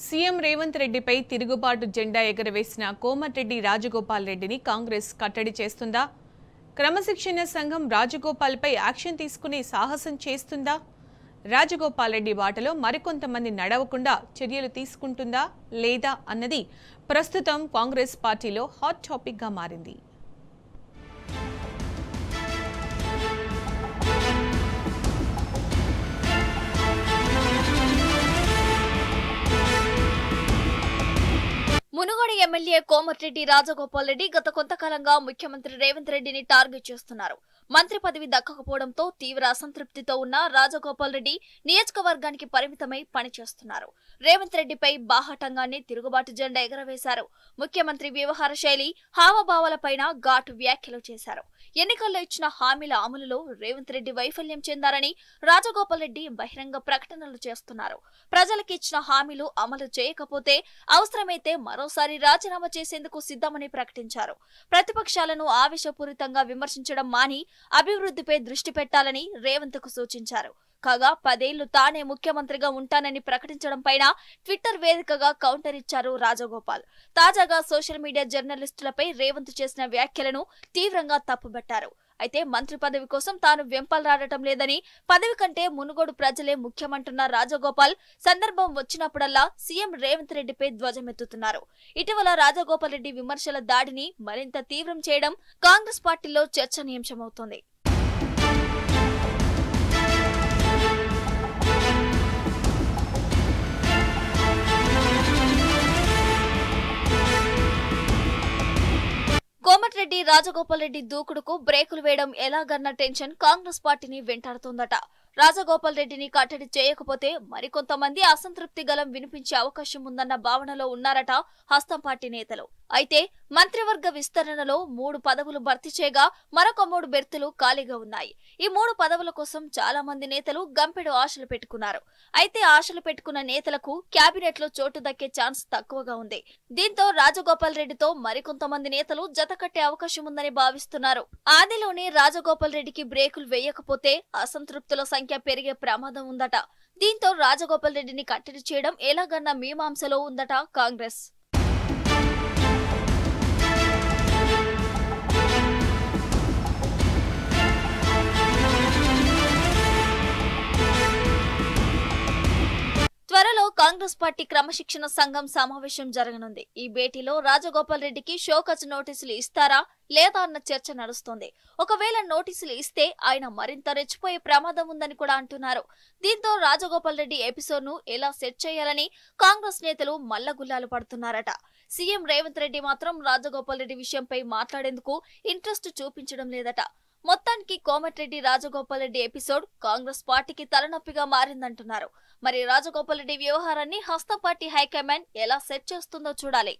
CM Revanth రెడ్డిపై తిరుగుబాటు జెండా ఎగరవేసిన కోమటిరెడ్డి రాజగోపాల్ రెడ్డిని కాంగ్రెస్ కట్టడి చేస్తుందా? క్రమశిక్షణ సంఘం రాజగోపాల్పై యాక్షన్ తీసుకునే సాహసం చేస్తుందా? రాజగోపాల్ రెడ్డి బాటలో మరికొంతమంది నడవకుండా చర్యలు తీసుకుంటుందా లేదా అన్నది ప్రస్తుతం కాంగ్రెస్ పార్టీలో హాట్ టాపిక్గా మారింది. మునుగోడు ఎమ్మెల్యే కోమటిరెడ్డి రాజగోపాల్ రెడ్డి గత కొంతకాలంగా ముఖ్యమంత్రి రేవంత్ రెడ్డిని టార్గెట్ చేస్తున్నారు. మంత్రి పదవి దక్కకపోవడంతో తీవ్ర అసంతృప్తితో ఉన్న రాజగోపాల్ రెడ్డి నియోజకవర్గానికి పరిమితమై పనిచేస్తున్నారు. రేవంత్ రెడ్డిపై బాహాటంగానే తిరుగుబాటు జెండా ఎగరవేశారు. ముఖ్యమంత్రి వ్యవహార శైలి, హావభావాలపైన ఘాటు వ్యాఖ్యలు చేశారు. ఎన్నికల్లో ఇచ్చిన హామీల అమలులో రేవంత్ రెడ్డి వైఫల్యం చెందారని రాజగోపాల్ రెడ్డి బహిరంగ ప్రకటనలు చేస్తున్నారు. ప్రజలకు ఇచ్చిన హామీలు అమలు చేయకపోతే అవసరమైతే మరోసారి రాజీనామా చేసేందుకు సిద్ధమని ప్రకటించారు. ప్రతిపక్షాలను ఆవేశపూరితంగా విమర్శించడం మాని అభివృద్ధిపై దృష్టి పెట్టాలని రేవంత్ కు సూచించారు. కాగా 10 ఏళ్లు తానే ముఖ్యమంత్రిగా ఉంటానని ప్రకటించడం పైన ట్విట్టర్ వేదికగా కౌంటర్ ఇచ్చారు రాజగోపాల్. తాజాగా సోషల్ మీడియా జర్నలిస్టులపై రేవంత్ చేసిన వ్యాఖ్యలను తీవ్రంగా తప్పుబట్టారు. అయితే మంత్రి పదవి కోసం తాను వెంపల్లాడటం లేదని, పదవి కంటే మునుగోడు ప్రజలే ముఖ్యమంటున్న రాజగోపాల్ సందర్భం వచ్చినప్పుడల్లా సీఎం రేవంత్ రెడ్డిపై ధ్వజమెత్తుతున్నారు. ఇటీవల రాజగోపాల్ రెడ్డి విమర్శల దాడిని మరింత తీవ్రం చేయడం కాంగ్రెస్ పార్టీలో చర్చనీయాంశమవుతోంది. కోమటిరెడ్డి రాజగోపాల్ రెడ్డి దూకుడుకు బ్రేకులు వేయడం ఎలాగన్న టెన్షన్ కాంగ్రెస్ పార్టీని వెంటాడుతోందట. రాజగోపాల్ రెడ్డిని కట్టడి చేయకపోతే మరికొంతమంది అసంతృప్తి గలం వినిపించే అవకాశం ఉందన్న భావనలో ఉన్నారట హస్తం పార్టీ నేతలు. అయితే మంత్రివర్గ విస్తరణలో 3 పదవులు భర్తీ చేయగా మరొక 3 బెర్తులు ఖాళీగా ఉన్నాయి. ఈ 3 పదవుల కోసం చాలా మంది నేతలు గంపెడు ఆశలు పెట్టుకున్నారు. అయితే ఆశలు పెట్టుకున్న నేతలకు కేబినెట్ లో చోటు దక్కే ఛాన్స్ తక్కువగా ఉంది. దీంతో రాజగోపాల్ రెడ్డితో మరికొంతమంది నేతలు జతకట్టే అవకాశం ఉందని భావిస్తున్నారు. ఆదిలోనే రాజగోపాల్ రెడ్డికి బ్రేకులు వేయకపోతే అసంతృప్తుల సంఖ్య పెరిగే ప్రమాదం ఉందట. దీంతో రాజగోపాల్ రెడ్డిని కట్టడి చేయడం ఎలాగన్న మీమాంసలో ఉందట కాంగ్రెస్. త్వరలో కాంగ్రెస్ పార్టీ క్రమశిక్షణ సంఘం సమావేశం జరగనుంది. ఈ భేటీలో రాజగోపాల్ రెడ్డికి షోకాజ్ నోటీసులు ఇస్తారా లేదా అన్న చర్చ నడుస్తోంది. ఒకవేళ నోటీసులు ఇస్తే ఆయన మరింత రెచ్చిపోయే ప్రమాదం ఉందని కూడా అంటున్నారు. దీంతో రాజగోపాల్ రెడ్డి ఎపిసోడ్ ను ఎలా సెట్ చేయాలని కాంగ్రెస్ నేతలు మల్లగుల్లాలు పడుతున్నారట. సీఎం రేవంత్ రెడ్డి మాత్రం రాజగోపాల్ రెడ్డి విషయంపై మాట్లాడేందుకు ఇంట్రెస్ట్ చూపించడం లేదట. మొత్తానికి కోమటిరెడ్డి రాజగోపాల్ రెడ్డి ఎపిసోడ్ కాంగ్రెస్ పార్టీకి తలనొప్పిగా మారిందంటున్నారు. మరి రాజగోపాల్ రెడ్డి వ్యవహారాన్ని హస్తం పార్టీ హైకమాండ్ ఎలా సెట్ చేస్తుందో చూడాలి.